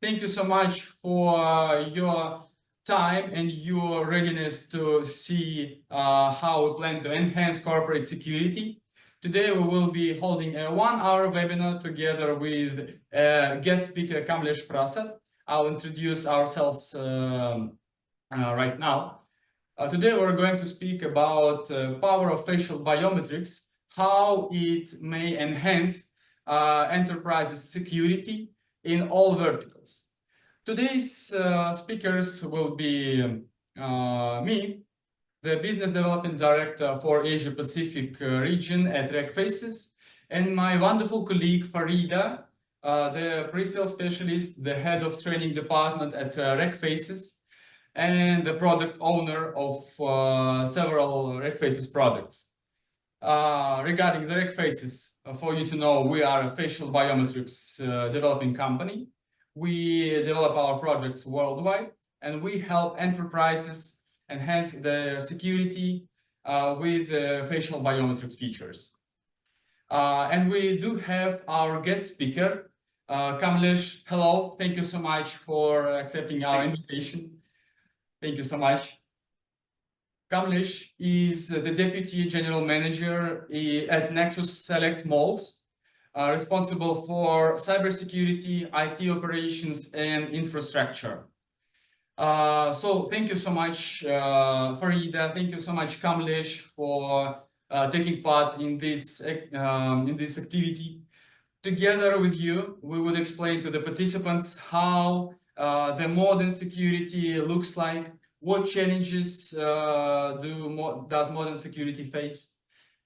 Thank you so much for your time and your readiness to see how we plan to enhance corporate security. Today, we will be holding a 1-hour webinar together with guest speaker Kamlesh Prasad. I'll introduce ourselves right now. Today, we're going to speak about power of facial biometrics, how it may enhance enterprises' security in all verticals. Today's speakers will be me, the Business Development Director for Asia Pacific region at RecFaces, and my wonderful colleague Farida, the pre-sale specialist, the head of training department at RecFaces, and the product owner of several RecFaces products. Regarding the RecFaces, for you to know, we are a facial biometrics developing company. We develop our products worldwide, and we help enterprises enhance their security with facial biometric features. And we do have our guest speaker, Kamlesh. Hello, thank you so much for accepting our invitation. Thank you so much. Kamlesh is the Deputy General Manager at Nexus Select Malls, responsible for cybersecurity, IT operations, and infrastructure. So thank you so much, Farida. Thank you so much, Kamlesh, for taking part in this activity. Together with you, we would explain to the participants how the modern security looks like, what challenges does modern security face,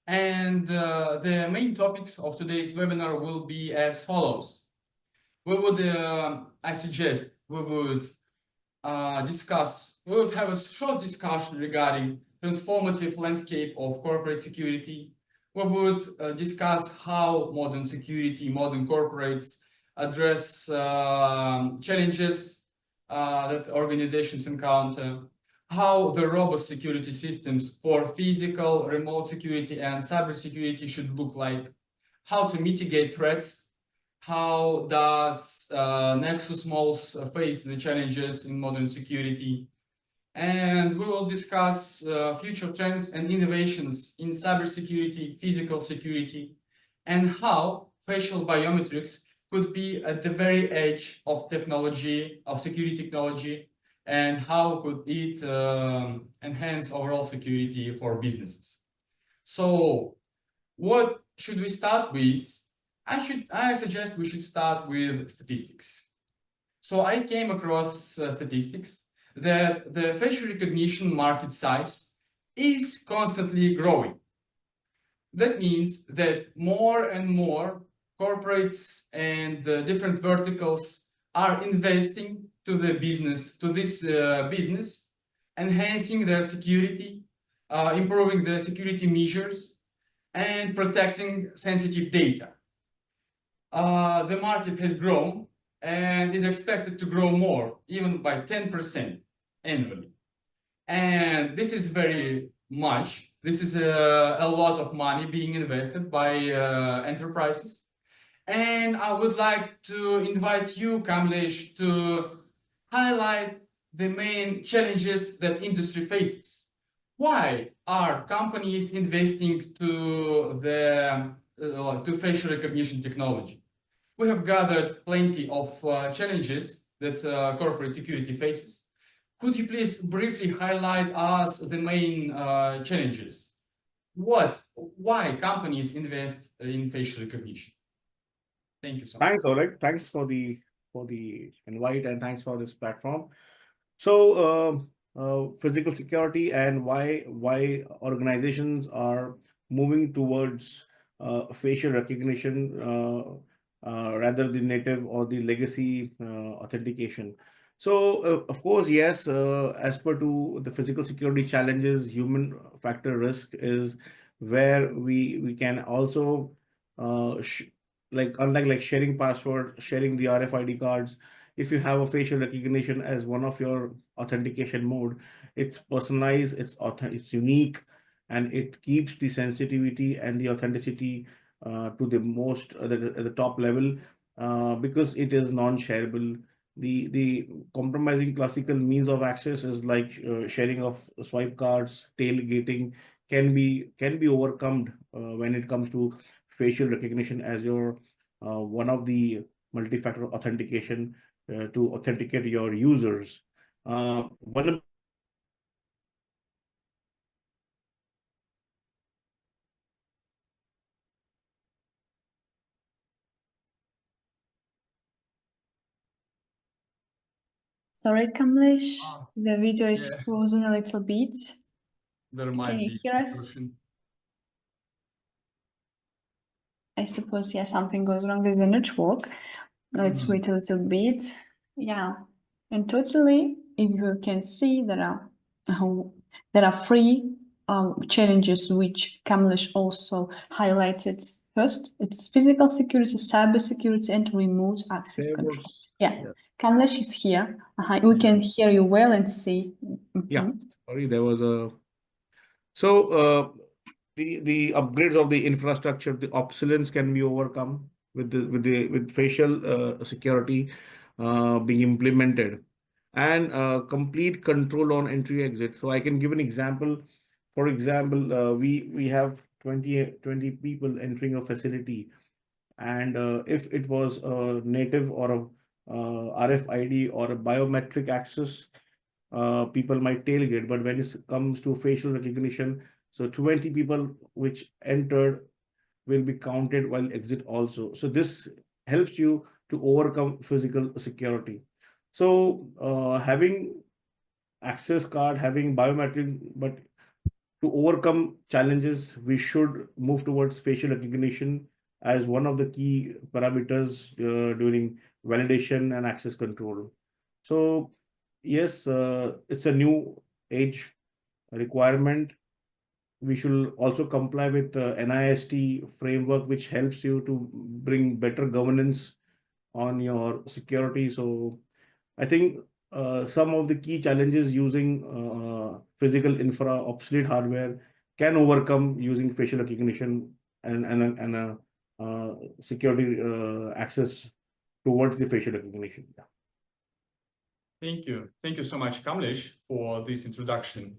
and the main topics of today's webinar will be as follows. We would, I suggest, we would have a short discussion regarding transformative landscape of corporate security. We would discuss how modern security, modern corporates address challenges that organizations encounter, how the robust security systems for physical, remote security, and cybersecurity should look like, how to mitigate threats, how does Nexus Malls face the challenges in modern security, and we will discuss future trends and innovations in cybersecurity, physical security, and how facial biometrics could be at the very edge of technology, of security technology, and how could it enhance overall security for businesses. So what should we start with? I suggest we should start with statistics. So I came across statistics that the facial recognition market size is constantly growing. That means that more and more corporates and different verticals are investing to this business, enhancing their security, improving their security measures, and protecting sensitive data. The market has grown and is expected to grow more, even by 10% annually. And this is very much. This is a lot of money being invested by enterprises. And I would like to invite you, Kamlesh, to highlight the main challenges that industry faces. Why are companies investing to facial recognition technology? We have gathered plenty of challenges that corporate security faces. Could you please briefly highlight us the main challenges? Why companies invest in facial recognition? Thank you so much. Thanks, Oleg. Thanks for the invite, and thanks for this platform. So physical security and why organizations are moving towards facial recognition rather than native or the legacy authentication. So of course, yes, as per to the physical security challenges, human factor risk is where we can also unlike sharing password, sharing the RFID cards, if you have a facial recognition as one of your authentication mode, it's personalized, it's unique, and it keeps the sensitivity and the authenticity to the top level because it is non-shareable the compromising classical means of access is like sharing of swipe cards, tailgating can be overcome when it comes to facial recognition as your one of the multi-factor authentication to authenticate your users. One Sorry, Kamlesh, the video is yeah. frozen a little bit. There might Can you be hear us? distortion. I suppose, yeah, something goes wrong with the network. Let's wait a little bit. Yeah, and totally, if you can see, there are three challenges which Kamlesh also highlighted. First, it's physical security, cyber security, and remote access control. Yeah, Kamlesh is here. We can hear you well and see. Yeah, sorry, there was a so the upgrades of the infrastructure, the obsolescence can be overcome with facial security being implemented and complete control on entry exit. So I can give an example. For example, we have 20 people entering a facility, and if it was a native or a RFID or a biometric access, people might tailgate. But when it comes to facial recognition, so 20 people which entered will be counted while exit also. So this helps you to overcome physical security. So having access card, having biometric, but to overcome challenges, we should move towards facial recognition as one of the key parameters during validation and access control. So yes, it's a new age requirement. We should also comply with the NIST framework, which helps you to bring better governance on your security. So I think some of the key challenges using physical infra, obsolete hardware can overcome using facial recognition and security access towards the facial recognition. Yeah. Thank you so much, Kamlesh, for this introduction.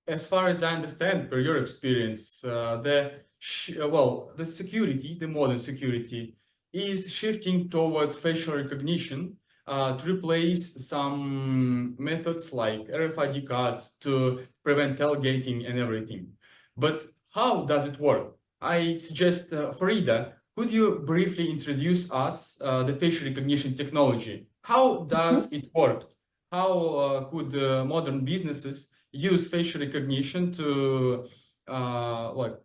As far as I understand, per your experience, the security, the modern security, is shifting towards facial recognition to replace some methods like RFID cards to prevent tailgating and everything. But how does it work? I suggest, Farida, could you briefly introduce us the facial recognition technology? How does it work? How could modern businesses use facial recognition to like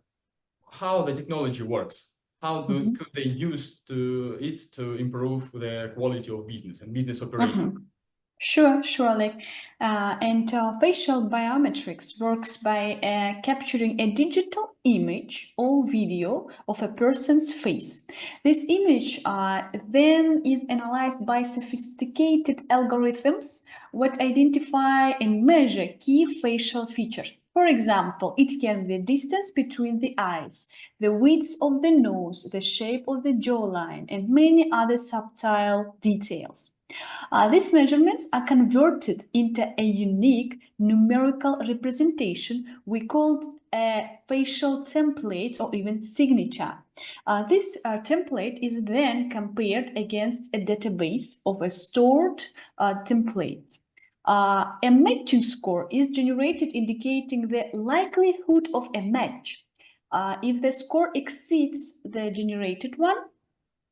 how the technology works? How could they use it to improve the quality of business and business operation? Sure, Like, facial biometrics works by capturing a digital image or video of a person's face. This image then is analyzed by sophisticated algorithms that identify and measure key facial features. For example, it can be the distance between the eyes, the width of the nose, the shape of the jawline, and many other subtle details. These measurements are converted into a unique numerical representation we called a facial template or even signature. This template is then compared against a database of a stored template. A matching score is generated indicating the likelihood of a match. If the score exceeds the generated one,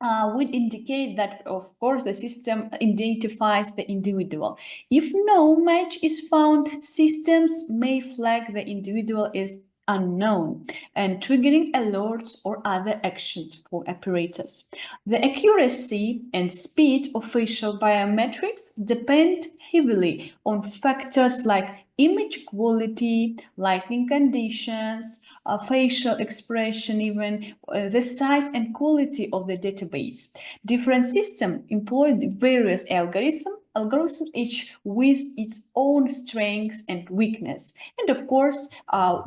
would indicate that, of course, the system identifies the individual. If no match is found, systems may flag the individual as unknown and triggering alerts or other actions for operators. The accuracy and speed of facial biometrics depend heavily on factors like image quality, lighting conditions, facial expression, even the size and quality of the database. Different systems employ various algorithms, each with its own strengths and weakness. And of course,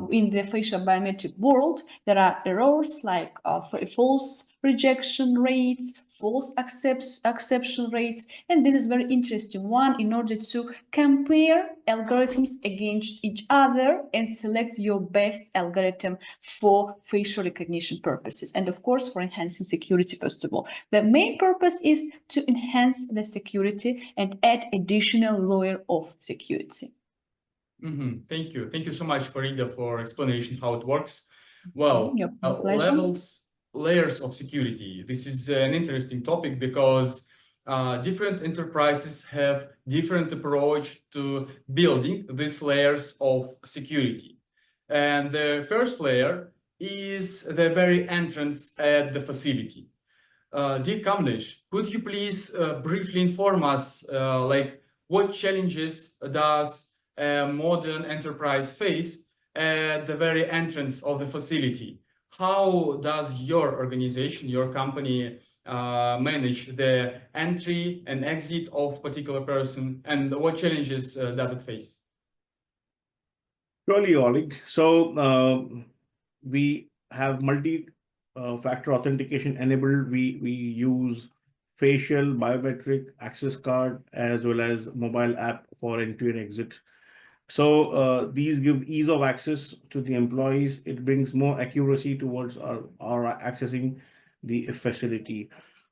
in the facial biometric world, there are errors like false rejection rates, false acceptance rates, and this is very interesting one in order to compare algorithms against each other and select your best algorithm for facial recognition purposes, and of course for enhancing security. First of all, the main purpose is to enhance the security and add additional layer of security. Thank you so much, Farida, for explanation how it works. Well, Your pleasure. layers of security. This is an interesting topic because different enterprises have different approach to building these layers of security. And the first layer is the very entrance at the facility. Dear Kamlesh, could you please briefly inform us like what challenges does a modern enterprise face at the very entrance of the facility? How does your organization, your company manage the entry and exit of particular person, and what challenges does it face? Surely, Oleg. So we have multi-factor authentication enabled. We use facial biometric access card as well as mobile app for entry and exit. So these give ease of access to the employees. It brings more accuracy towards our accessing the facility.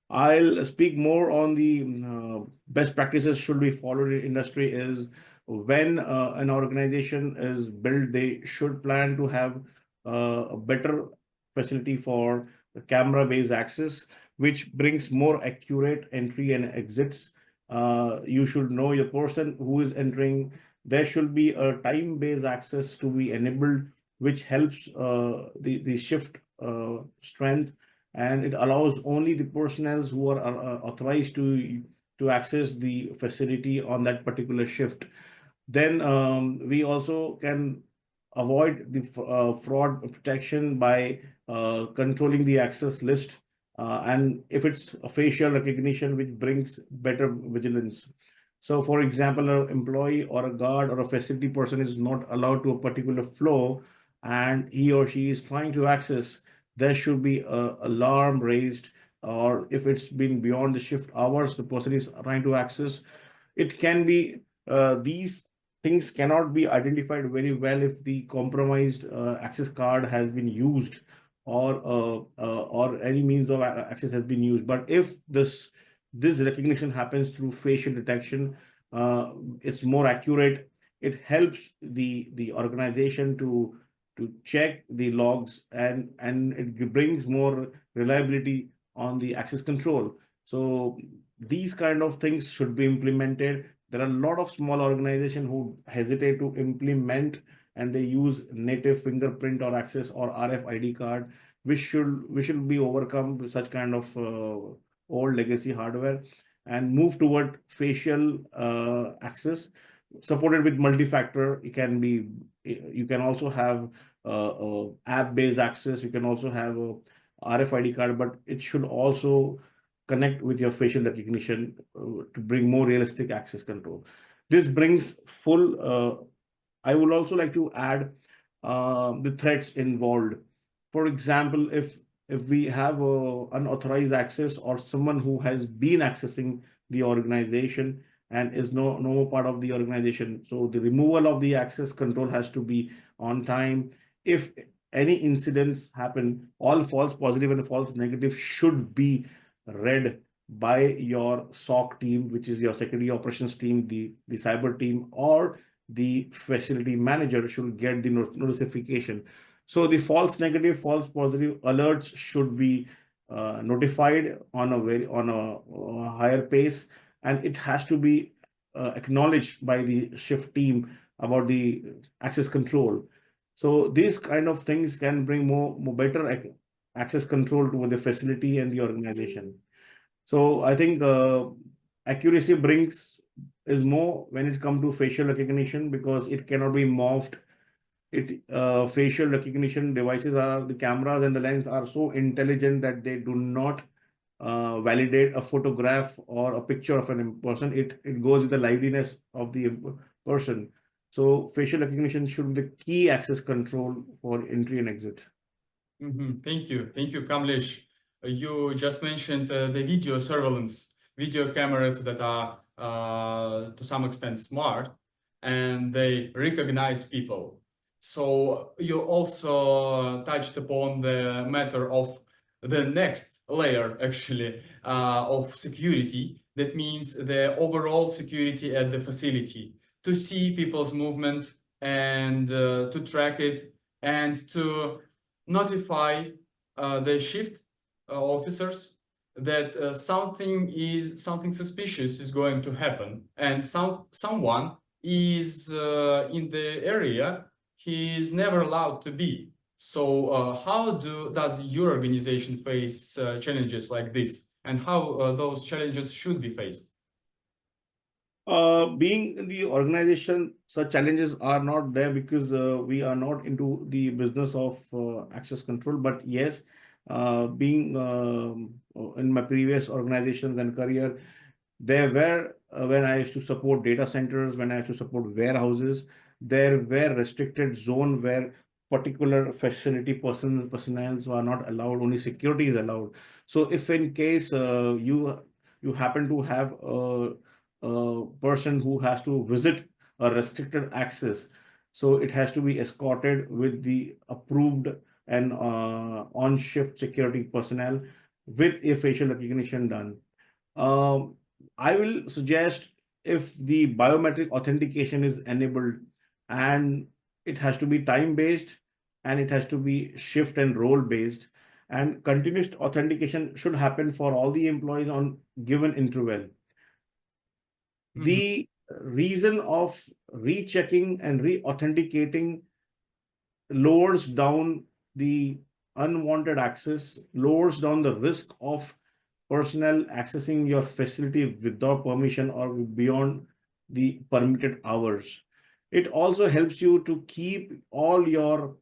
I'll speak more on the best practices should be followed in industry is when an organization is built, they should plan to have a better facility for camera-based access, which brings more accurate entry and exits. You should know your person who is entering. There should be a time-based access to be enabled, which helps the shift strength, and it allows only the personnel who are authorized to access the facility on that particular shift. Then we also can avoid the fraud protection by controlling the access list, and if it's a facial recognition, which brings better vigilance. So, for example, an employee or a guard or a facility person is not allowed to a particular flow, and he or she is trying to access, there should be a alarm raised, or if it's been beyond the shift hours, the person is trying to access. It can be these things cannot be identified very well if the compromised access card has been used or any means of access has been used. But if this recognition happens through facial detection, it's more accurate. It helps the organization to check the logs, and it brings more reliability on the access control. So these kind of things should be implemented. There are a lot of small organizations who hesitate to implement, and they use native fingerprint or access or RFID card, which should be overcome with such kind of old legacy hardware and move toward facial access supported with multi-factor. You can also have app-based access. You can also have a RFID card, but it should also connect with your facial recognition to bring more realistic access control. This brings full. I would also like to add the threats involved. For example, if we have unauthorized access or someone who has been accessing the organization and is no more part of the organization, so the removal of the access control has to be on time. If any incidents happen, all false positive and false negative should be read by your SOC team, which is your security operations team, the cyber team, or the facility manager should get the notification. So the false negative, false positive alerts should be notified on a higher pace, and it has to be acknowledged by the shift team about the access control. So these kind of things can bring more better access control to the facility and the organization. So I think accuracy is more when it comes to facial recognition, because it cannot be morphed. Facial recognition devices, the cameras and the lens are so intelligent that they do not validate a photograph or a picture of an person. It goes with the liveliness of the person. So facial recognition should be the key access control for entry and exit. Thank you, Kamlesh. You just mentioned the video surveillance, video cameras that are to some extent smart and they recognize people. So you also touched upon the matter of the next layer, actually, of security. That means the overall security at the facility, to see people's movement and to track it and to notify the shift officers that something suspicious is going to happen and someone is in the area he is never allowed to be. So how does your organization face challenges like this, and how those challenges should be faced? Being in the organization, such challenges are not there because we are not into the business of access control. But yes, being in my previous organizations and career, there were when I used to support data centers, when I used to support warehouses, there were restricted zone where particular facility personnel were not allowed, only security is allowed. So if in case you happen to have a person who has to visit a restricted access, so it has to be escorted with the approved and on shift security personnel with a facial recognition done. um, I will suggest, if the biometric authentication is enabled, and it has to be time based, and it has to be shift and role based, and continuous authentication should happen for all the employees on given interval. The reason of rechecking and re-authenticating lowers down the unwanted access, lowers down the risk of personnel accessing your facility without permission or beyond the permitted hours. It also helps you to keep all your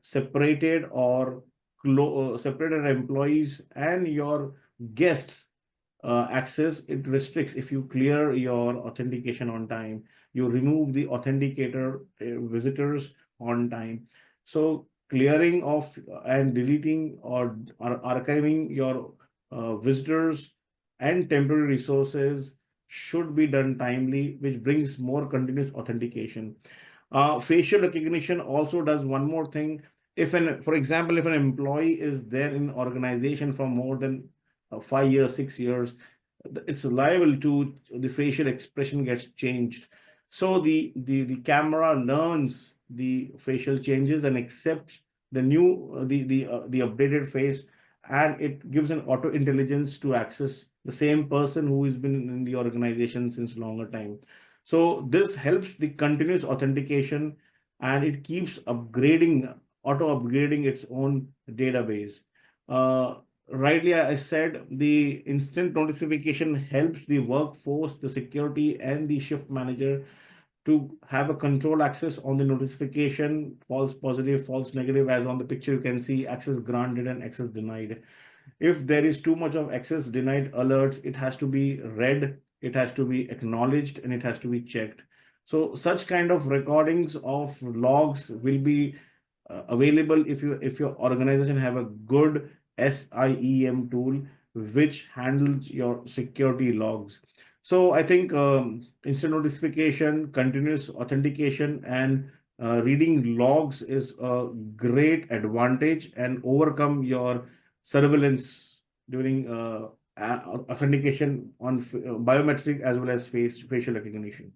separated or separated employees and your guests access. It restricts if you clear your authentication on time, you remove the authenticator visitors on time. So clearing of and deleting or archiving your visitors and temporary resources should be done timely, which brings more continuous authentication. Facial recognition also does one more thing. For example, if an employee is there in organization for more than 5 years, 6 years, it's liable to the facial expression gets changed. So the camera learns the facial changes and accepts the new the updated face, and it gives an auto intelligence to access the same person who has been in the organization since longer time. So this helps the continuous authentication, and it keeps upgrading, auto upgrading its own database. Rightly, I said the instant notification helps the workforce, the security, and the shift manager to have a control access on the notification, false positive, false negative. As on the picture, you can see access granted and access denied. If there is too much of access denied alerts, it has to be read, it has to be acknowledged, and it has to be checked. So such kind of recordings of logs will be available if your organization have a good SIEM tool which handles your security logs. So I think instant notification, continuous authentication, and reading logs is a great advantage and overcome your surveillance during authentication on biometric as well as facial recognition.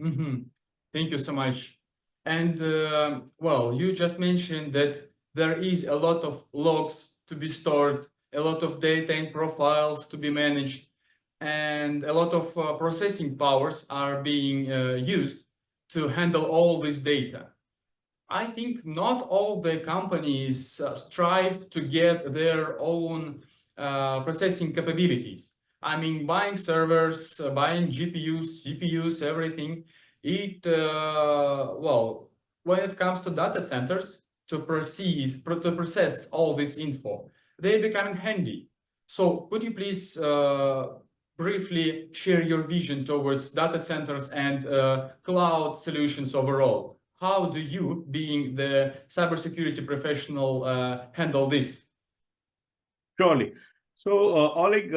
Thank you so much. And well, you just mentioned that there is a lot of logs to be stored, a lot of data and profiles to be managed, and a lot of processing powers are being used to handle all this data. I think not all the companies strive to get their own processing capabilities. I mean, buying servers, buying GPUs, CPUs, everything. Well, when it comes to data centers, to process all this info, they're becoming handy. So could you please briefly share your vision towards data centers and cloud solutions overall? How do you, being the cybersecurity professional, handle this? Surely. So, Oleg,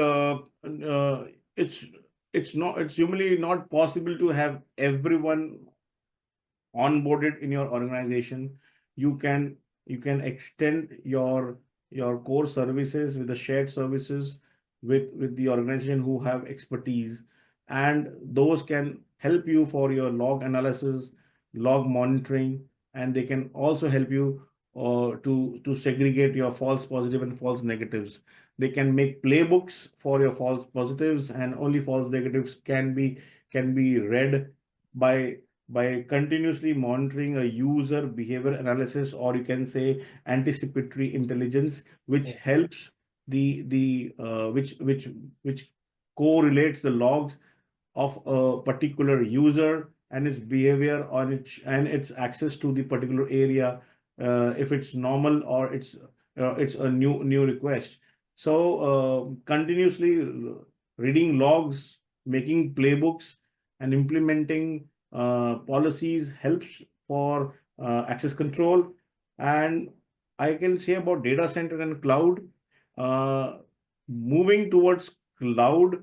it's it's humanly not possible to have everyone onboarded in your organization. You can extend your core services with the shared services with the organization who have expertise, and those can help you for your log analysis, log monitoring, and they can also help you to segregate your false positive and false negatives. They can make playbooks for your false positives, and only false negatives can be read by continuously monitoring a user behavior analysis, or you can say anticipatory intelligence, which helps which correlates the logs of a particular user and its behavior on its access to the particular area, if it's normal or it's a new request. So continuously reading logs, making playbooks, and implementing policies helps for access control. And I can say about data center and cloud, uh, moving towards cloud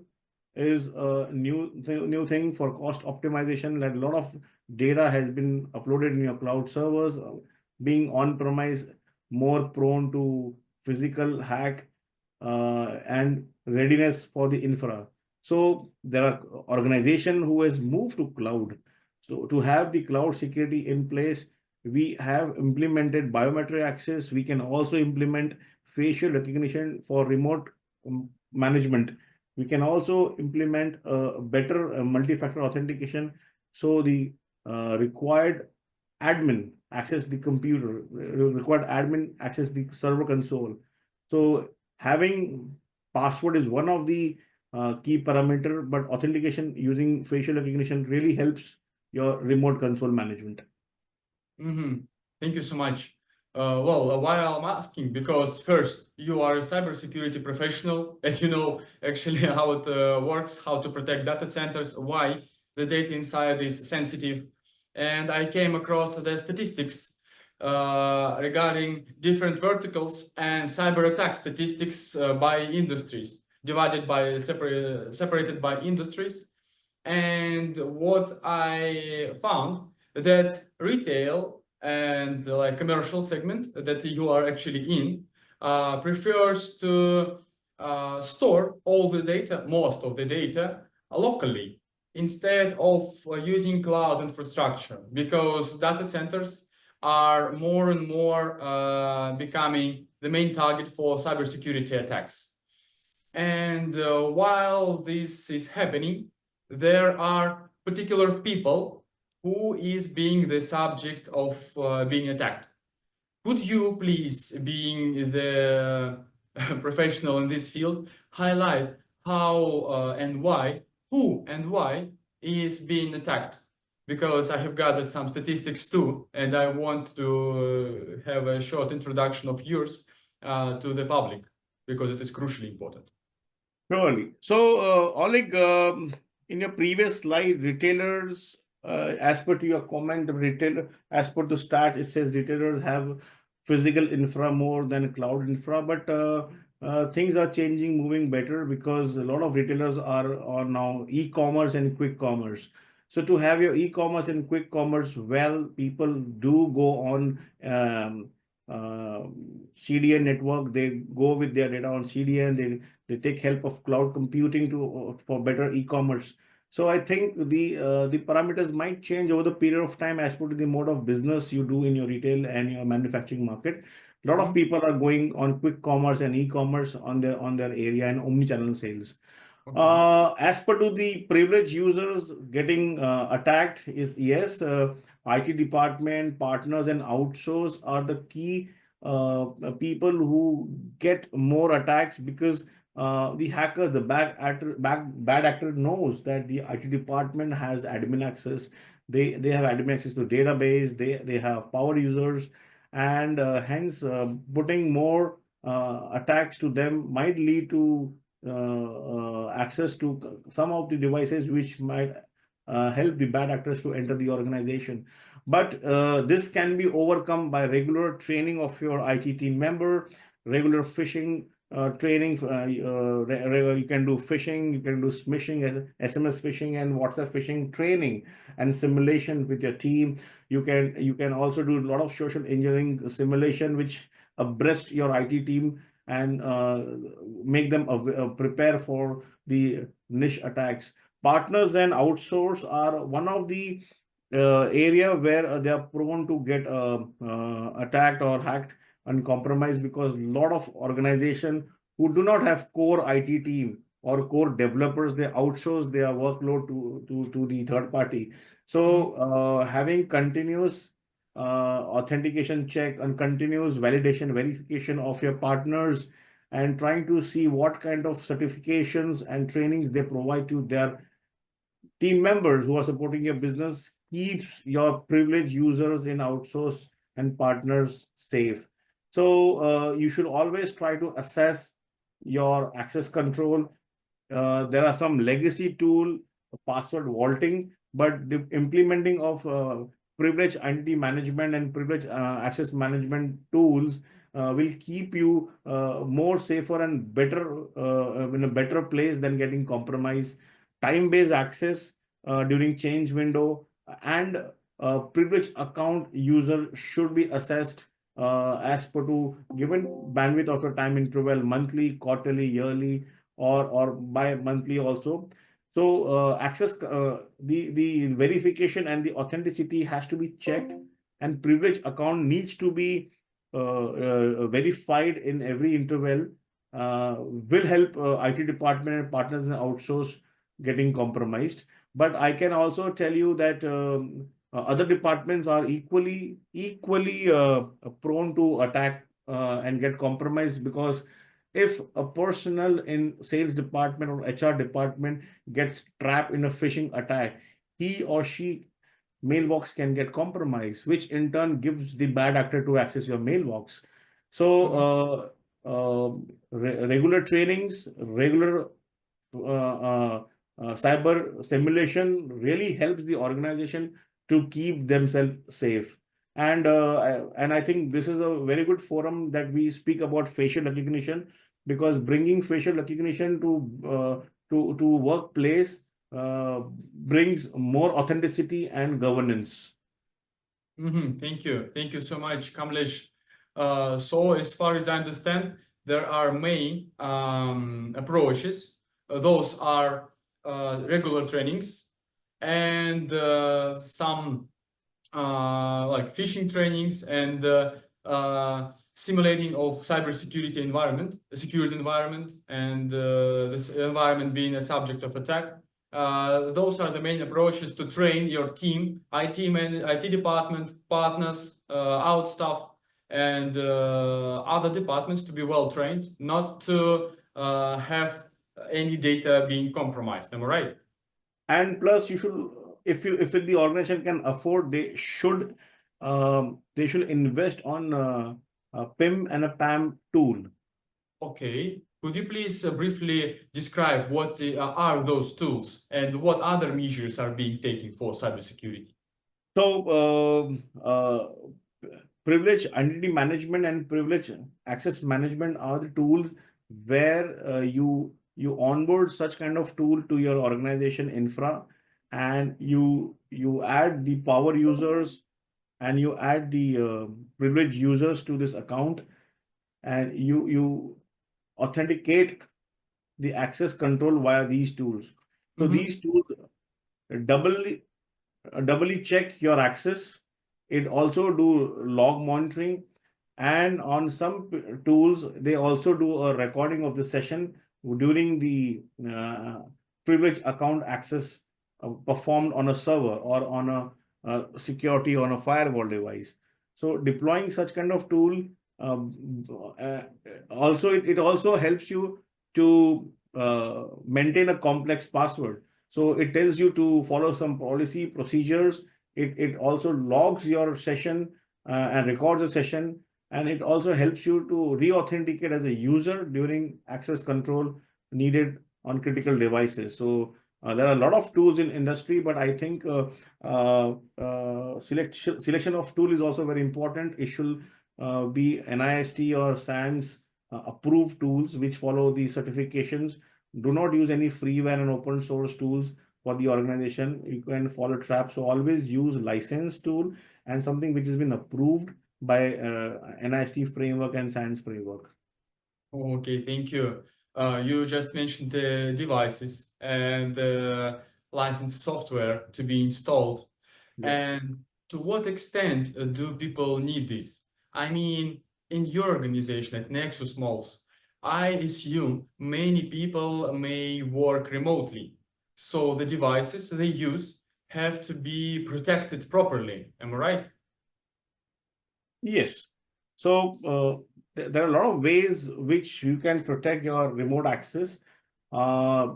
is a new thing for cost optimization. That a lot of data has been uploaded in your cloud servers, being on premise more prone to physical hack and readiness for the infra. So there are organization who has moved to cloud. So to have the cloud security in place, we have implemented biometric access. We can also implement facial recognition for remote management. We can also implement a better multi-factor authentication. So the required admin access the computer, required admin access the server console. So having password is one of the key parameter, but authentication using facial recognition really helps your remote console management. Thank you so much. Why I'm asking, because first, you are a cybersecurity professional and you know actually how it works, how to protect data centers, why the data inside is sensitive. And I came across the statistics regarding different verticals and cyber attack statistics by industries, divided by separated by industries. And what I found, that retail and like commercial segment that you are actually in prefers to store all the data, most of the data, locally instead of using cloud infrastructure, because data centers are more and more becoming the main target for cybersecurity attacks. And while this is happening, there are particular people who is being the subject of being attacked. Could you please, being the professional in this field, highlight how and why, who and why is being attacked? Because I have gathered some statistics too, and I want to have a short introduction of yours to the public, because it is crucially important. Surely. So, Oleg, in your previous slide, retailers, as per to your comment, retailer, as per the stats, it says retailers have physical infra more than cloud infra, but things are changing, moving better, because a lot of retailers are now e-commerce and quick commerce. So to have your e-commerce and quick commerce, well, people do go on uh, CDN network. They go with their data on CDN. They take help of cloud computing to for better e-commerce. So I think the parameters might change over the period of time as per the mode of business you do in your retail and your manufacturing market. A lot of people are going on quick commerce and e-commerce on their area and omni-channel sales. As per to the privileged users getting attacked is yes, IT department, partners, and outsource are the key people who get more attacks, because the hacker, the bad actor knows that the IT department has admin access. They have admin access to database. They have power users, and hence putting more attacks to them might lead to access to some of the devices which might help the bad actors to enter the organization. But this can be overcome by regular training of your IT team member, regular phishing training. You can do phishing, you can do smishing, SMS phishing, and WhatsApp phishing training and simulation with your team. You can also do a lot of social engineering simulation, which abreast your IT team and make them prepare for the niche attacks. Partners and outsource are one of the area where they are prone to get attacked or hacked and compromised, because a lot of organization who do not have core IT team or core developers, they outsource their workload to the third party. So having continuous authentication check and continuous validation verification of your partners, and trying to see what kind of certifications and trainings they provide to their team members who are supporting your business, keeps your privileged users in outsource and partners safe. So you should always try to assess your access control. There are some legacy tool, password vaulting, but the implementing of privilege identity management and privilege access management tools will keep you more safer and better in a better place than getting compromised. Time-based access during change window, and privilege account user should be assessed as per to given bandwidth of your time interval, monthly, quarterly, yearly, or by monthly also. So access the verification and the authenticity has to be checked, and privilege account needs to be verified in every interval. Will help IT department and partners in outsource getting compromised. But I can also tell you that other departments are equally prone to attack and get compromised, because if a personnel in sales department or HR department gets trapped in a phishing attack, he or she mailbox can get compromised, which in turn gives the bad actor to access your mailbox. So regular trainings, regular cyber simulation really helps the organization to keep themselves safe. And I think this is a very good forum that we speak about facial recognition, because bringing facial recognition to workplace brings more authenticity and governance. Thank you so much, Kamlesh. So as far as I understand, there are main approaches. Those are regular trainings and some like phishing trainings and simulating of cybersecurity environment, a security environment, and this environment being a subject of attack. Those are the main approaches to train your team, IT department, partners, out staff, and other departments to be well trained, not to have any data being compromised. Am I right? And plus, you should, if the organization can afford, they should invest on a PIM and a PAM tool. Okay. Could you please briefly describe what are those tools and what other measures are being taken for cybersecurity? So, privilege identity management and privilege access management are the tools where you onboard such kind of tool to your organization infra, and you add the power users and you add the privileged users to this account, and you authenticate the access control via these tools. So these tools doubly check your access. It also do log monitoring, and on some tools they also do a recording of the session during the privileged account access performed on a server or on a security on a firewall device. So deploying such kind of tool also it also helps you to maintain a complex password. So it tells you to follow some policy procedures. It also logs your session and records a session, and it also helps you to re-authenticate as a user during access control needed on critical devices. So there are a lot of tools in industry, but I think selection of tool is also very important. It should be NIST or SANS approved tools which follow the certifications. Do not use any freeware and open source tools for the organization. You can follow traps. So always use licensed tool and something which has been approved by NIST framework and science framework. Okay, thank you. You just mentioned the devices and the licensed software to be installed. Yes. And to what extent do people need this? I mean, in your organization at Nexus Malls, I assume many people may work remotely. So the devices they use have to be protected properly. Am I right? Yes. So there are a lot of ways which you can protect your remote access. Uh,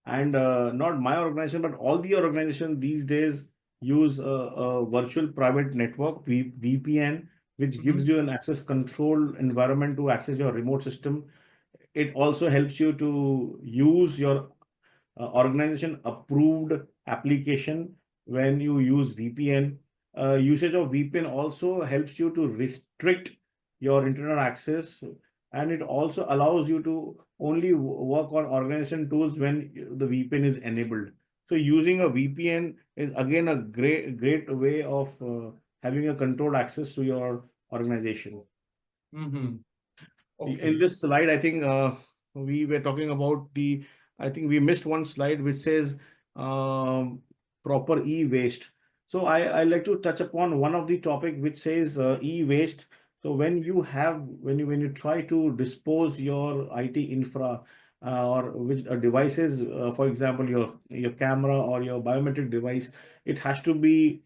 and not my organization, but all the organizations these days use a virtual private network, VPN, which gives you an access control environment to access your remote system. It also helps you to use your organization approved application when you use VPN. Usage of VPN also helps you to restrict your internet access, and it also allows you to only work on organization tools when the VPN is enabled. So using a VPN is again a great way of having a controlled access to your organization. Okay. In this slide, I think we were talking about I think we missed one slide which says proper e-waste. So I like to touch upon one of the topic which says e-waste. So when you try to dispose your IT infra or which devices, for example, your camera or your biometric device, it has to be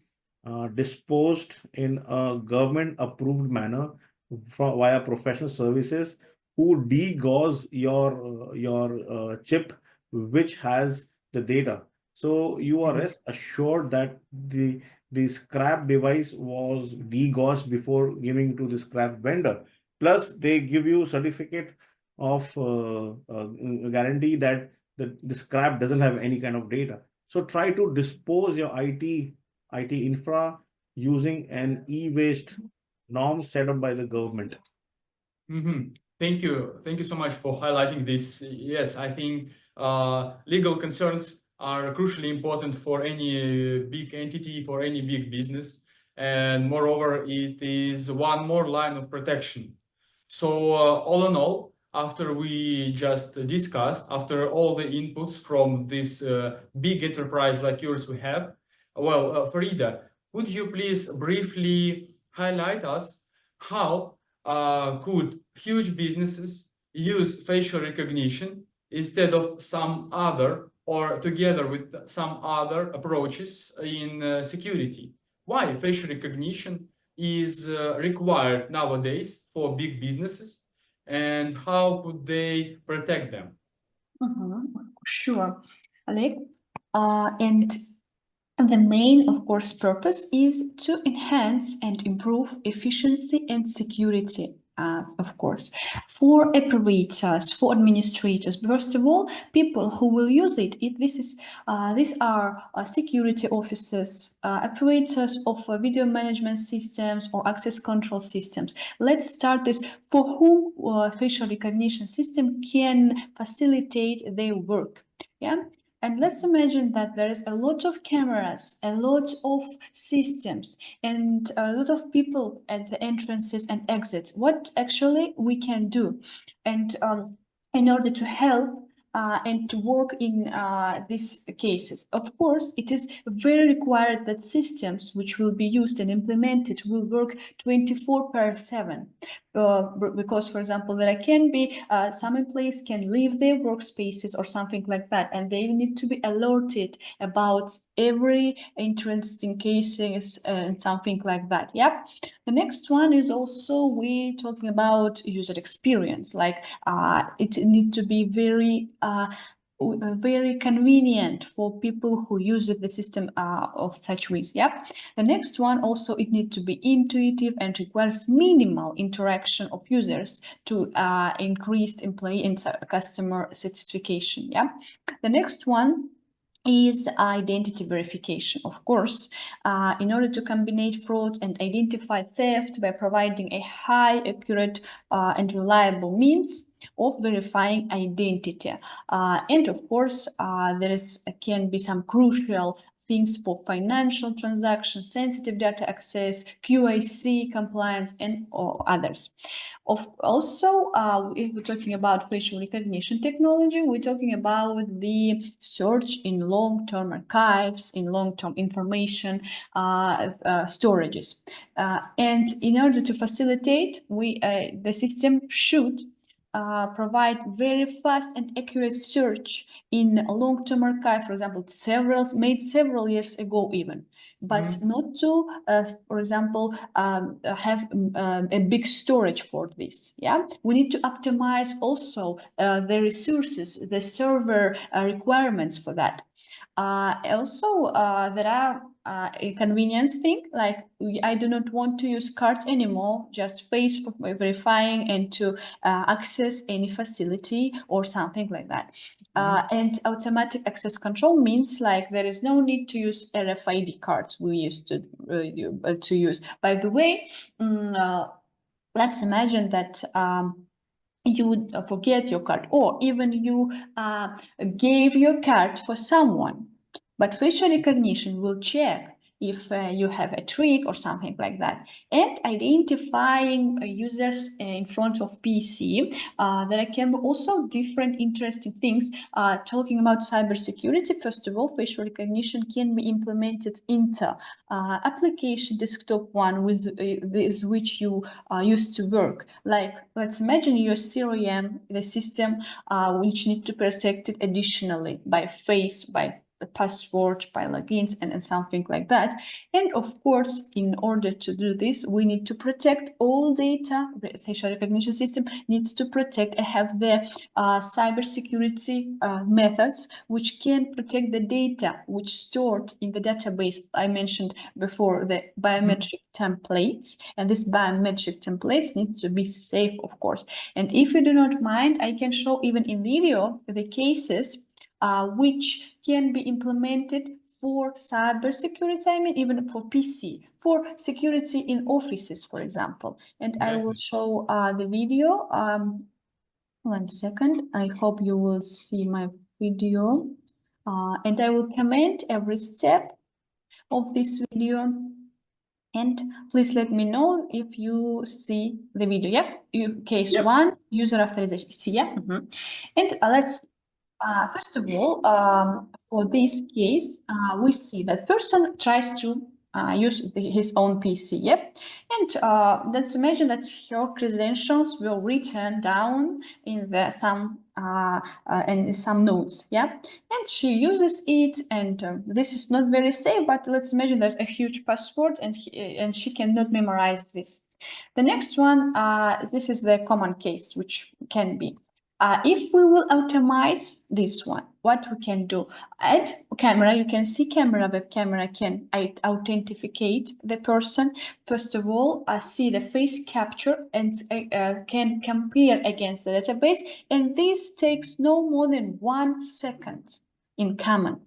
disposed in a government approved manner via professional services who degauss your chip which has the data. So you are rest assured that the scrap device was degaussed before giving to the scrap vendor. Plus, they give you certificate of guarantee that the scrap doesn't have any kind of data. So try to dispose your IT infra using an e-waste norm set up by the government. Thank you. Thank you so much for highlighting this. Yes, I think legal concerns are crucially important for any big entity, for any big business. And moreover, it is one more line of protection. So all in all, after we just discussed, after all the inputs from this big enterprise like yours we have, well, Farida, would you please briefly highlight us how could huge businesses use facial recognition instead of some other or together with some other approaches in security? Why facial recognition is required nowadays for big businesses, and how could they protect them? Sure, Alec. And the main, of course, purpose is to enhance and improve efficiency and security, of course, for operators, for administrators. First of all, people who will use it. These are security officers, operators of video management systems or access control systems. Let's start this. For whom facial recognition system can facilitate their work. Yeah. And let's imagine that there is a lot of cameras, a lot of systems, and a lot of people at the entrances and exits. What actually we can do? And in order to help and to work in these cases. Of course, it is very required that systems which will be used and implemented will work 24/7. Because, for example, there can be some employees can leave their workspaces or something like that, and they need to be alerted about every interesting cases and something like that. Yep. The next one is also we talking about user experience. Like it need to be very convenient for people who use the system of such ways. Yeah. The next one also it needs to be intuitive and requires minimal interaction of users to increase employee and customer satisfaction. Yeah. The next one is identity verification. Of course, in order to combine fraud and identify theft by providing a high, accurate, and reliable means of verifying identity. And of course, can be some crucial things for financial transactions, sensitive data access, QIC compliance, and others. Also, if we're talking about facial recognition technology, we're talking about the search in long-term archives, in long-term information storages. And in order to facilitate, the system should provide very fast and accurate search in a long-term archive, for example, made several years ago even, but not to, for example, have a big storage for this. Yeah, we need to optimize also the resources, the server requirements for that. Also, there are a convenience thing, like I do not want to use cards anymore, just face for verifying and to access any facility or something like that. And automatic access control means like there is no need to use RFID cards we used to use. By the way, let's imagine that you would forget your card, or even you gave your card for someone, but facial recognition will check if you have a trick or something like that. And identifying users in front of PC, there can be also different interesting things. Talking about cybersecurity, first of all, facial recognition can be implemented into application desktop one with which you used to work. Like, let's imagine your CRM, the system which need to protect it additionally by face, by the password, by logins, and something like that. And of course, in order to do this, we need to protect all data. The facial recognition system needs to protect and have the cybersecurity methods which can protect the data which stored in the database. I mentioned before the biometric templates, and these biometric templates need to be safe, of course. And if you do not mind, I can show even in video the cases which can be implemented for cybersecurity, I mean, even for PC, for security in offices, for example. And I will show the video. 1 second. I hope you will see my video. And I will comment every step of this video. And please let me know if you see the video. Yep. Case 1, user authorization. See, yeah. And let's first of all, for this case, we see that person tries to use his own PC, yep. And let's imagine that her credentials will written down in some notes, yeah. And she uses it, and this is not very safe. But let's imagine there's a huge password, and she cannot memorize this. The next one, this is the common case, which can be. If we will automate this one, what we can do? At camera, you can see web camera can authenticate the person. First of all, see the face capture and can compare against the database. And this takes no more than 1 second in common.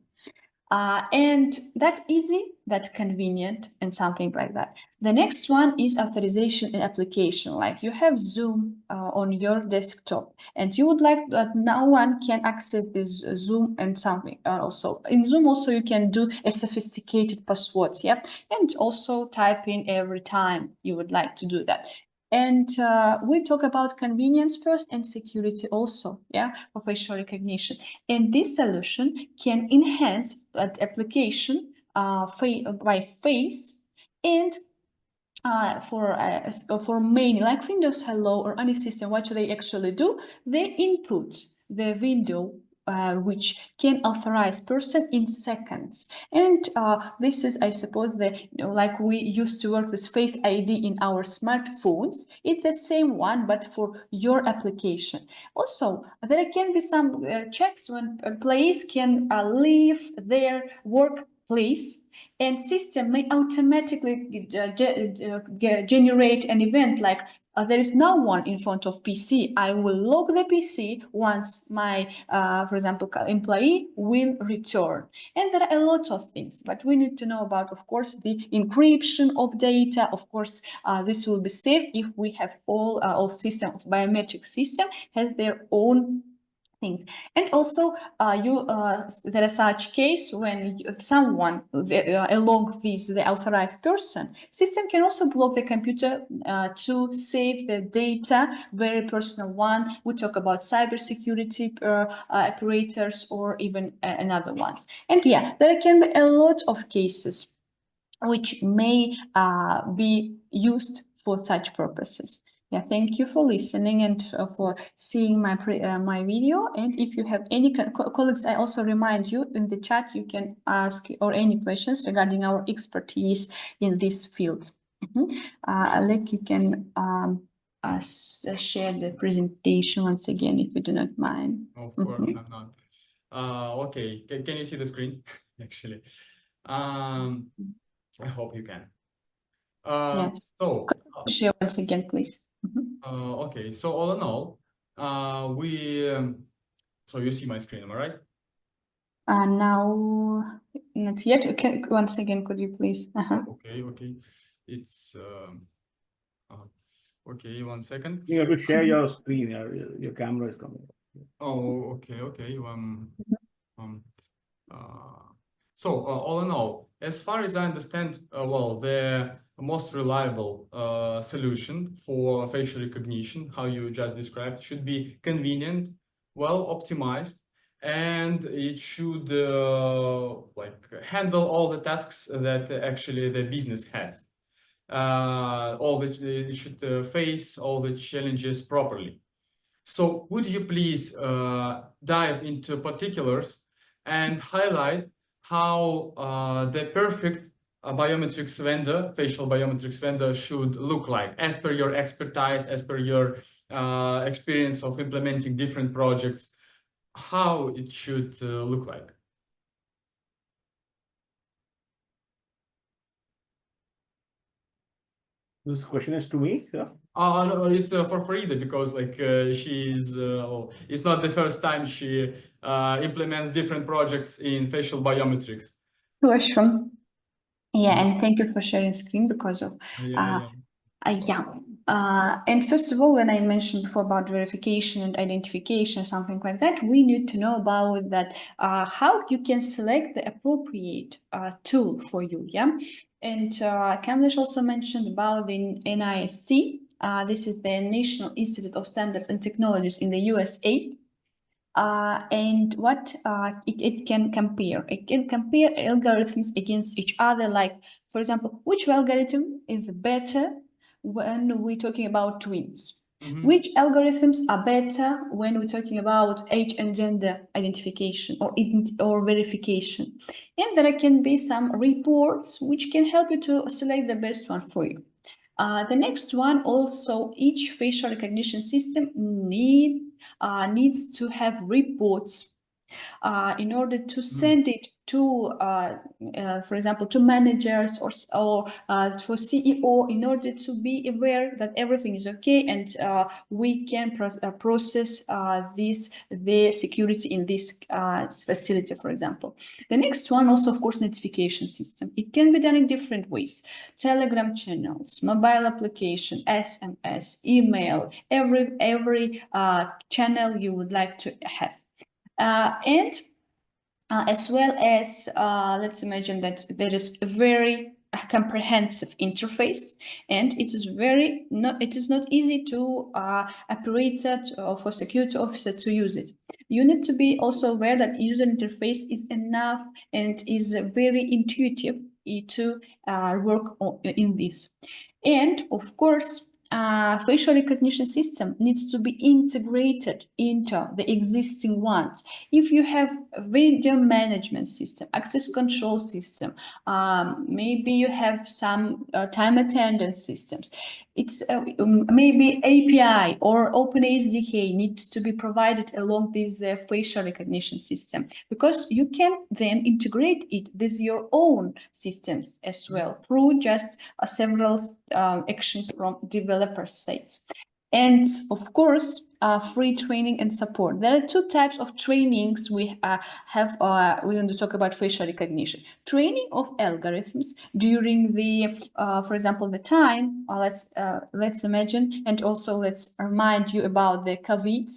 And that's easy, that's convenient, and something like that. The next one is authorization and application. Like you have Zoom on your desktop, and you would like that no one can access this Zoom and something. Also in Zoom, also you can do a sophisticated passwords, yeah, and also type in every time you would like to do that. And we talk about convenience first and security also, yeah, for facial recognition. And this solution can enhance that application by face, and for many, like Windows Hello or any system, what they actually do? They input the window which can authorize person in seconds. And this is, I suppose, like we used to work with Face ID in our smartphones. It's the same one, but for your application. Also, there can be some checks when employees can leave their work place, and system may automatically generate an event like there is no one in front of PC. I will log the PC once my, for example, employee will return. And there are a lot of things, but we need to know about, of course, the encryption of data. Of course, this will be safe if we have all of system of biometric system has their own things. And also there are such case when someone along this the authorized person, system can also block the computer to save the data, very personal one. We talk about cybersecurity operators or even another ones. And yeah, there can be a lot of cases which may be used for such purposes. Yeah, thank you for listening and for seeing my my video. And if you have any colleagues, I also remind you in the chat you can ask or any questions regarding our expertise in this field. Alec, you can share the presentation once again if you do not mind. Of course, I'm not. Okay, can you see the screen? Actually, I hope you can. Yes. So Share once again, please. okay, so all in all, so you see my screen, am I right? Now, not yet. Okay, once again, could you please? Okay. It's okay, 1 second. You have to share your screen. Your camera is coming. Oh, okay. So all in all, as far as I understand, well, the most reliable solution for facial recognition, how you just described, should be convenient, well optimized, and it should like handle all the tasks that actually the business has. It should face all the challenges properly. So would you please dive into particulars and highlight how the perfect biometrics vendor, facial biometrics vendor should look like as per your expertise, as per your experience of implementing different projects, how it should look like? This question is to me, yeah? No, it's for Farida because like it's not the first time she implements different projects in facial biometrics. Sure. Yeah, and thank you for sharing screen because of Yeah. And first of all, when I mentioned before about verification and identification, something like that, we need to know about that how you can select the appropriate tool for you. Yeah, and Kamlesh also mentioned about the NIST. This is the National Institute of Standards and Technologies in the USA. And what it can compare. It can compare algorithms against each other, like, for example, which algorithm is better when we're talking about twins? Which algorithms are better when we're talking about age and gender identification or verification? And there can be some reports which can help you to select the best one for you. The next one, also, each facial recognition system needs to have reports in order to send it to, for example, to managers or for CEO, in order to be aware that everything is okay and we can process the security in this facility, for example. The next one, also, of course, notification system. It can be done in different ways: Telegram channels, mobile application, SMS, email, every channel you would like to have. And as well as, let's imagine that there is a very comprehensive interface, and it is not easy to operator or for security officer to use it. You need to be also aware that user interface is enough and is very intuitive to work in this. And of course, facial recognition system needs to be integrated into the existing ones. If you have a video management system, access control system, maybe you have some time attendance systems, it's maybe API or Open SDK needs to be provided along this facial recognition system, because you can then integrate it with your own systems as well through just several actions from developer sites. And of course, free training and support. There are two types of trainings we have. We want to talk about facial recognition. Training of algorithms during the, for example, the time. Let's imagine, and also let's remind you about the COVID.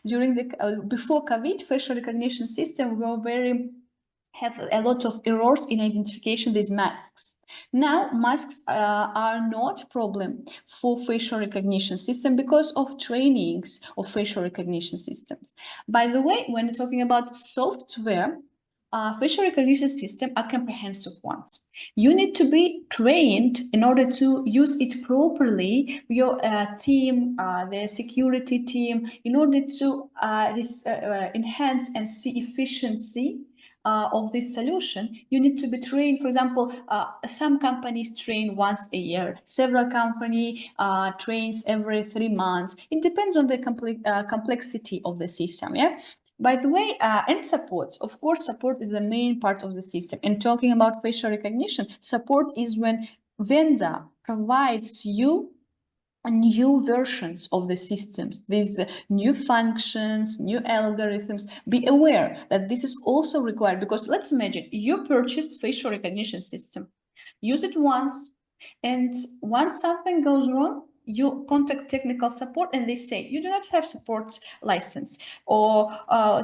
During the before COVID, facial recognition system were have a lot of errors in identification with masks. Now masks are not problem for facial recognition system because of trainings of facial recognition systems. By the way, when talking about software, facial recognition system are comprehensive ones. You need to be trained in order to use it properly. Your team, the security team, in order to enhance and see efficiency of this solution, you need to be trained. For example, some companies train once a year, several company trains every 3 months. It depends on the complexity of the system. Yeah. By the way, and support, of course, support is the main part of the system. And talking about facial recognition, support is when vendor provides you new versions of the systems, these new functions, new algorithms. Be aware that this is also required, because let's imagine you purchased facial recognition system, use it once, and once something goes wrong, you contact technical support and they say you do not have support license, or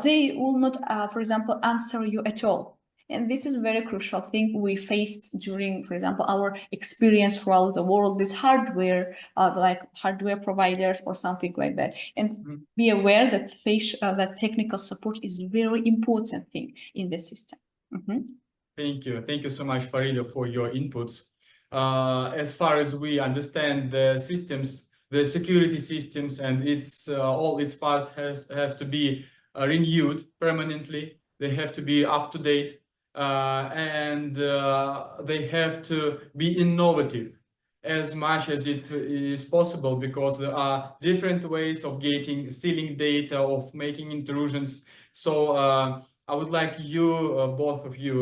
they will not, for example, answer you at all. And this is a very crucial thing we faced during, for example, our experience throughout the world with hardware, like hardware providers or something like that. And be aware that that technical support is a very important thing in the system. Thank you so much, Farida, for your inputs. As far as we understand the systems, the security systems and its all its parts have to be renewed permanently. They have to be up to date. And they have to be innovative as much as it is possible, because there are different ways of stealing data, of making intrusions. So I would like you, both of you,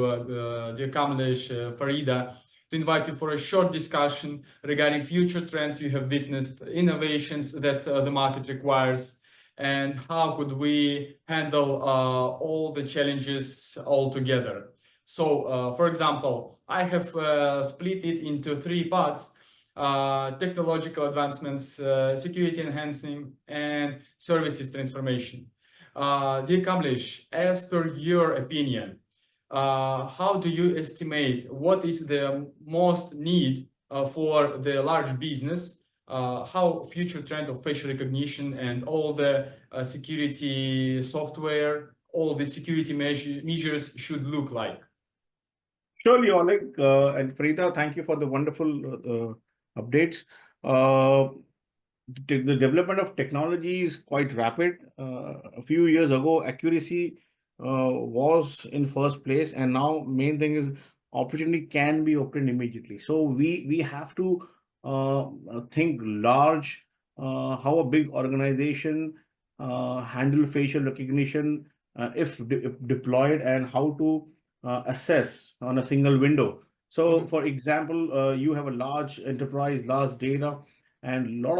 dear Kamlesh, Farida, to invite you for a short discussion regarding future trends you have witnessed, innovations that the market requires, and how could we handle all the challenges all together. So, for example, I have split it into 3 parts: technological advancements, security enhancing, and services transformation. Dear Kamlesh, as per your opinion, how do you estimate what is the most need for the large business, how future trend of facial recognition and all the security software, all the security measures should look like? Surely, Oleg and Farida, thank you for the wonderful updates. The development of technology is quite rapid. A few years ago, accuracy was in first place, and now main thing is opportunity can be obtained immediately. So we have to think large, how a big organization handle facial recognition if deployed, and how to assess on a single window. So, for example, you have a large enterprise, large data, and lot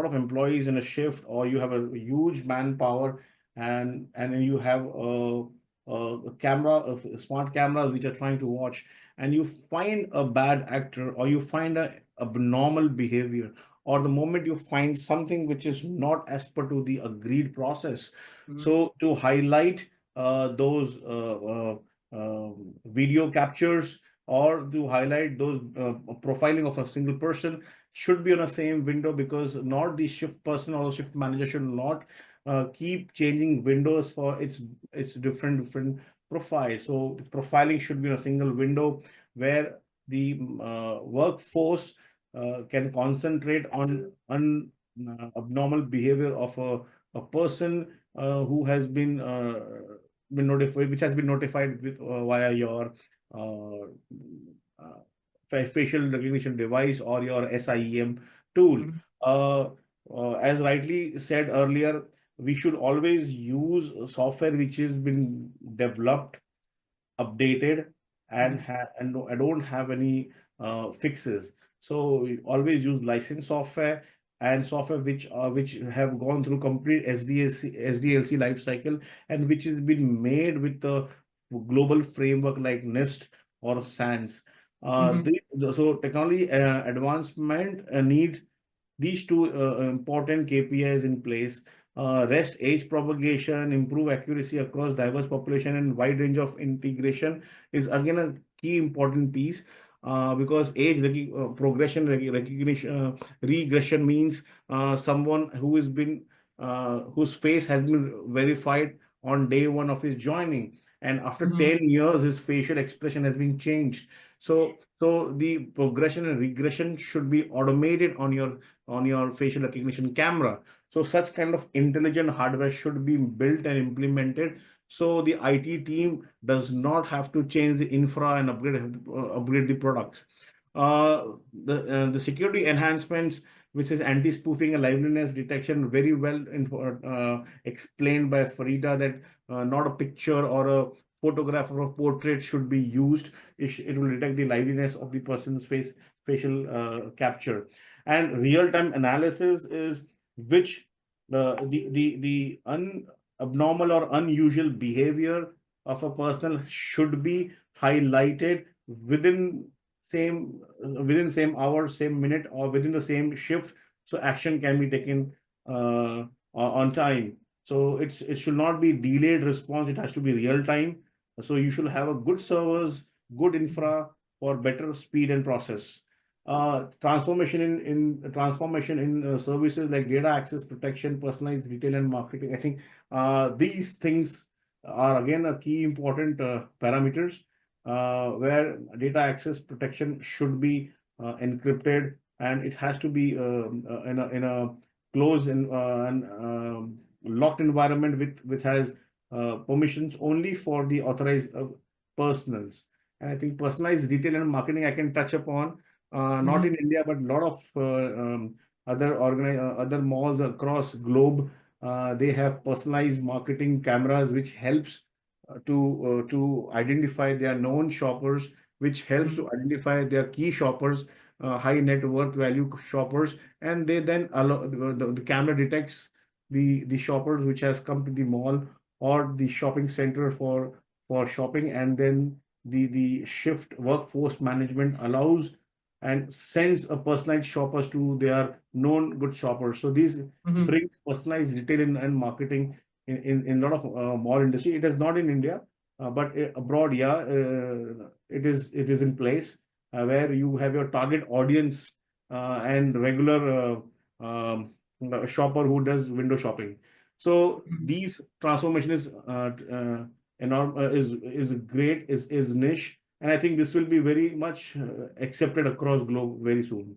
of employees in a shift, or you have a huge manpower, and then you have a camera, smart cameras which are trying to watch, and you find a bad actor, or you find a abnormal behavior, or the moment you find something which is not as per to the agreed process. So to highlight those video captures, or to highlight those profiling of a single person, should be on the same window, because not the shift person or the shift manager should not keep changing windows for its different profiles. So profiling should be in a single window, where the workforce can concentrate on abnormal behavior of a person who has been notified, which has been notified with via your uh, facial recognition device or your SIEM tool. Mhm. As rightly said earlier, we should always use software which has been developed, updated, and I don't have any fixes. So we always use licensed software and software which have gone through complete SDLC life cycle, and which has been made with the global framework like NIST or SANS. Mhm. So technology advancement needs these two important KPIs in place. Rest age propagation, improve accuracy across diverse population, and wide range of integration is again a key important piece, because progression recognition regression means someone who has been whose face has been verified on day one of his joining, and after Mhm. 10 years his facial expression has been changed. So the progression and regression should be automated on your facial recognition camera. So such kind of intelligent hardware should be built and implemented, so the IT team does not have to change the infra and upgrade the products. The security enhancements, which is anti-spoofing and liveness detection, very well explained by Farida, that not a picture or a photograph or a portrait should be used. It will detect the liveliness of the person's facial capture. And real-time analysis is which the abnormal or unusual behavior of a person should be highlighted within same hour, same minute, or within the same shift, so action can be taken on time. So it should not be delayed response, it has to be real time. So you should have a good servers, good infra for better speed and process. Transformation in services like data access protection, personalized retail and marketing. I think these things are again a key important parameters, where data access protection should be encrypted, and it has to be in a closed and locked environment with has permissions only for the authorized personals. And I think personalized retail and marketing I can touch upon, not in Mhm. India, but a lot of other malls across globe. They have personalized marketing cameras, which helps to identify their known shoppers, which helps to Mhm. identify their key shoppers, high net worth value shoppers, and they then allow the camera detects the shoppers which has come to the mall or the shopping center for shopping, and then the shift workforce management allows and sends a personalized shoppers to their known good shoppers. So these Mhm. brings personalized retail and marketing in a lot of mall industry. It is not in India, but abroad, yeah, it is in place, where you have your target audience and regular shopper who does window shopping. So Mhm. these transformation is great, is niche, and I think this will be very much accepted across globe very soon.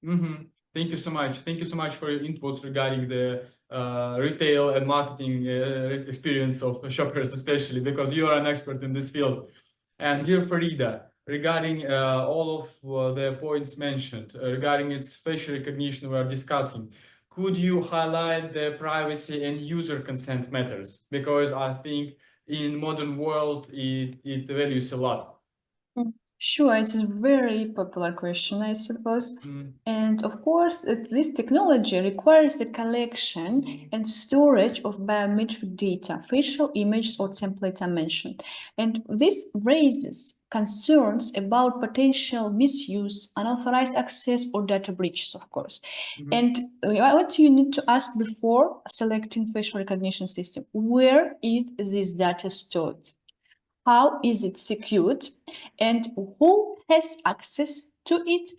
Mhm. Thank you so much. Thank you so much for your inputs regarding the retail and marketing experience of shoppers, especially because you are an expert in this field. And dear Farida, regarding all of the points mentioned, regarding its facial recognition we are discussing, could you highlight the privacy and user consent matters? Because I think in modern world it values a lot. Sure, it is a very popular question, I suppose. Mm. And of course, this technology requires the collection and storage of biometric data, facial images or templates are mentioned. And this raises concerns about potential misuse, unauthorized access, or data breaches, of course. Mhm. And what you need to ask before selecting facial recognition system, where is this data stored? How is it secured, and who has access to it?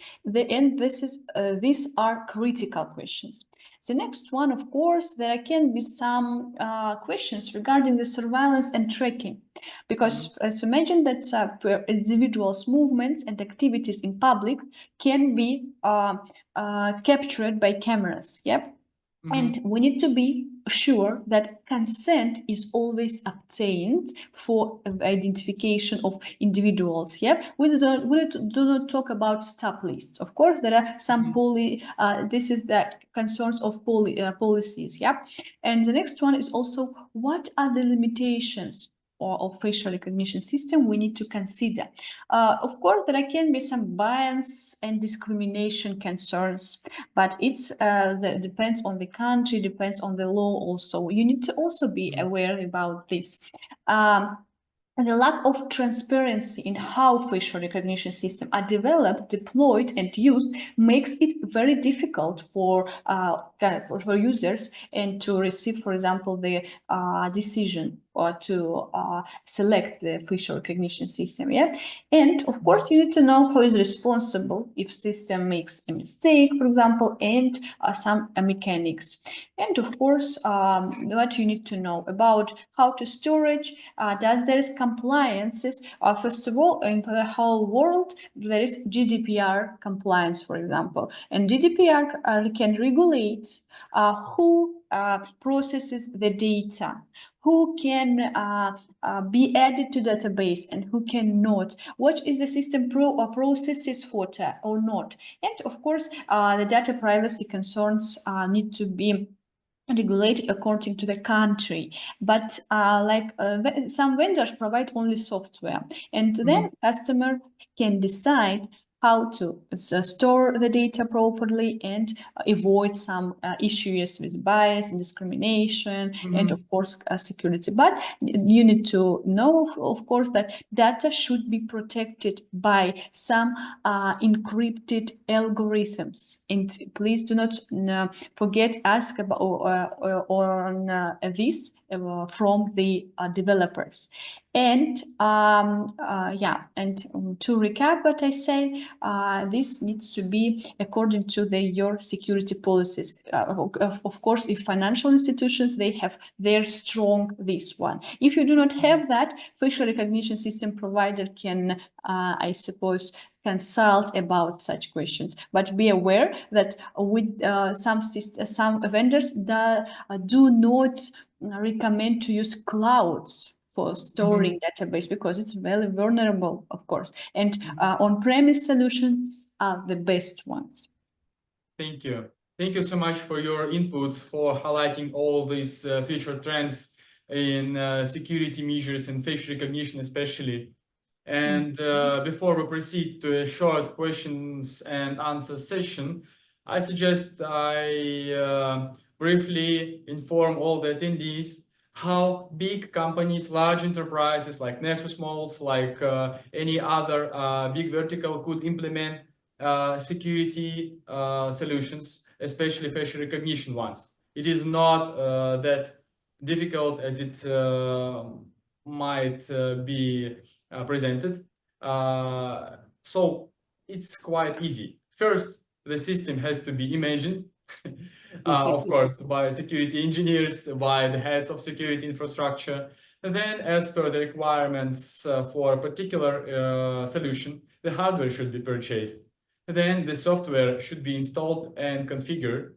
These are critical questions. The next one, of course, there can be some questions regarding the surveillance and tracking, because as you mentioned that individuals' movements and activities in public can be captured by cameras. Yep. And we need to be sure that consent is always obtained for identification of individuals. Yeah, we do not talk about stop lists. Of course, there are some this is the concerns of policies. Yeah, and the next one is also what are the limitations of facial recognition system we need to consider. Of course, there can be some bias and discrimination concerns, but it's depends on the country, depends on the law also. You need to also be aware about this. And the lack of transparency in how facial recognition systems are developed, deployed, and used makes it very difficult for users and to receive, for example, the decision or to select the facial recognition system. Yeah, and of course you need to know who is responsible if system makes a mistake, for example, and some mechanics. And of course, what you need to know about how to storage, does there is compliances. First of all, in the whole world, there is GDPR compliance, for example, and GDPR can regulate who processes the data, who can be added to database and who cannot, what is the system processes for or not. And of course, the data privacy concerns need to be regulated according to the country, but some vendors provide only software, and then customer can decide how to store the data properly and avoid some issues with bias and discrimination and of course security. But you need to know, of course, that data should be protected by some encrypted algorithms. And please do not forget ask about on this from the developers. And yeah, and to recap what I said, this needs to be according to your security policies. Of course, if financial institutions, they have their strong this one. If you do not have that, facial recognition system provider can, I suppose, consult about such questions. But be aware that with some vendors do not recommend to use clouds for storing database because it's very vulnerable, of course. And on-premise solutions are the best ones. Thank you. Thank you so much for your inputs, for highlighting all these future trends in security measures and facial recognition especially. And before we proceed to a short questions and answer session, I suggest I briefly inform all the attendees how big companies, large enterprises like Nexus Malls, like any other big vertical could implement security solutions, especially facial recognition ones. It is not that difficult as it might be presented. So it's quite easy. First, the system has to be imagined, of course, by security engineers, by the heads of security infrastructure. Then, as per the requirements for a particular solution, the hardware should be purchased. Then the software should be installed and configured.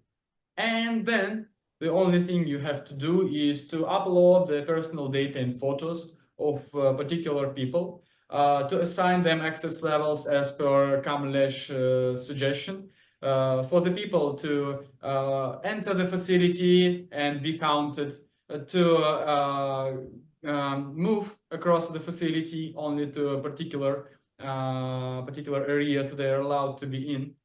And then the only thing you have to do is to upload the personal data and photos of particular people, to assign them access levels as per Kamlesh suggestion, for the people to enter the facility and be counted, to move across the facility only to a particular areas they are allowed to be in,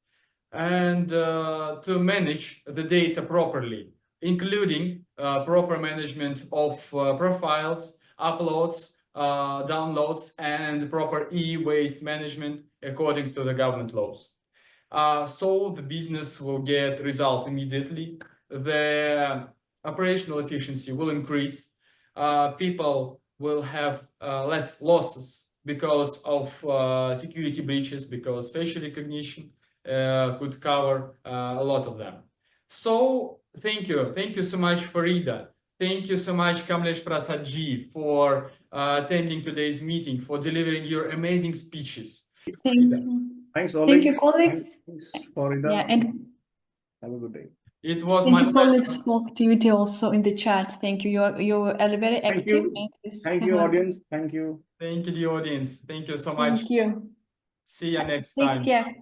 and to manage the data properly, including proper management of profiles, uploads, downloads, and proper e-waste management according to the government laws. So the business will get result immediately. The operational efficiency will increase. People will have less losses because of security breaches, because facial recognition could cover a lot of them. So Thank you. Thank you so much, Farida. Thank you so much, Kamlesh Prasadji, for attending today's meeting, for delivering your amazing speeches. Thank Farida. you. Thanks, Oleg. Thank you, colleagues. Thanks, Farida. Yeah, and Have a good day. It was thank my you, colleagues, pleasure. for activity also in the chat. Thank you. You're very active. you. Thank you, audience. Thank you. Thank you, the audience. Thank you so much. Thank you. See you next Take time. care.